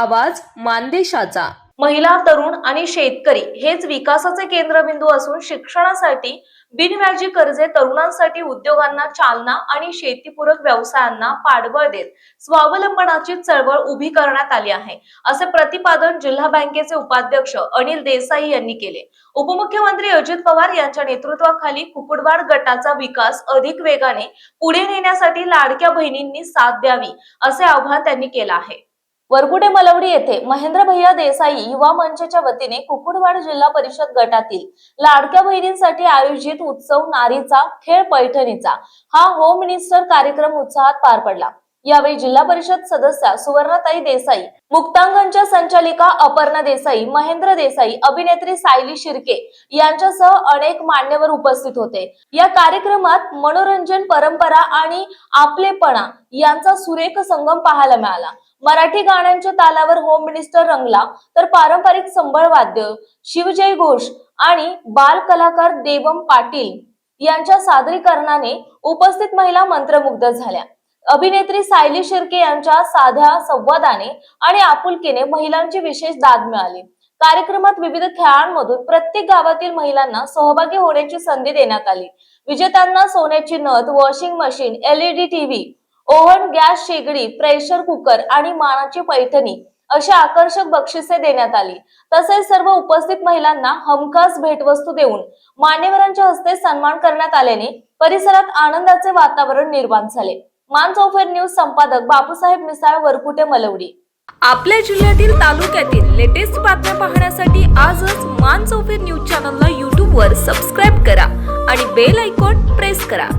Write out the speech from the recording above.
आवाज मानदेशाचा। महिला, तरुण आणि शेतकरी हेच विकासाचे केंद्रबिंदू असून शिक्षणासाठी बिनव्याजी कर्जे, तरुणांसाठी उद्योगांना चालना आणि शेतीपूरक व्यवसायांना पाठबळ देत स्वावलंबनाची चळवळ उभी करण्यात आली आहे, असे प्रतिपादन जिल्हा बँकेचे उपाध्यक्ष अनिल देसाई यांनी केले। उपमुख्यमंत्री अजित पवार यांच्या नेतृत्वाखाली कुकुडवाड गटाचा विकास अधिक वेगाने पुढे नेण्यासाठी लाडक्या बहिणींनी साथ द्यावी, असे आवाहन त्यांनी केले आहे। वरकुटे मलवडी येथे महेंद्र भैया देसाई युवा मंचच्या वतीने कुकुडवाड जिल्हा परिषद गटातील लाडक्या बहिणींसाठी आयोजित उत्सव नारीचा खेळ पैठणीचा हा होम मिनिस्टर कार्यक्रम उत्साहात पार पडला। यावेळी जिल्हा परिषद सदस्या सुवर्णाताई देसाई, मुक्तांगणच्या संचालिका अपर्णा देसाई, महेंद्र देसाई, अभिनेत्री सायली शिर्के यांच्यासह अनेक मान्यवर उपस्थित होते। या कार्यक्रमात मनोरंजन, परंपरा आणि आपलेपणा यांचा सुरेख संगम पाहायला मिळाला। मराठी गाण्यांच्या तालावर होम मिनिस्टर रंगला, तर पारंपरिक संबळ वाद्य, शिवजय घोष आणि बाल कलाकार देवम पाटील यांच्या सादरीकरणाने उपस्थित महिला मंत्रमुग्ध झाल्या। अभिनेत्री सायली शिर्के यांच्या साध्या संवादाने आणि आपुलकीने महिलांची विशेष दाद मिळाली। कार्यक्रमात विविध खेळांमधून प्रत्येक गावातील महिलांना सहभागी होण्याची संधी देण्यात आली। विजेत्यांना सोन्याची नथ, washing machine, LED TV, oven, gas शेगडी, प्रेशर कुकर आणि मानाची पैठणी अशी आकर्षक बक्षिसे देण्यात आली। तसेच सर्व उपस्थित महिलांना हमखास भेटवस्तू देऊन मान्यवरांच्या हस्ते सन्मान करण्यात आल्याने परिसरात आनंदाचे वातावरण निर्माण झाले। मानचौफेर न्यूज संपादक बापूसाहेब मिसाळ, वरकुटे मलवडी। आपल्या जिल्ह्यातील, तालुक्यातील लेटेस्ट बातम्या पाहण्यासाठी आजच मानचौफेर न्यूज चॅनलला YouTube वर सबस्क्राईब करा आणि बेल आयकॉन प्रेस करा।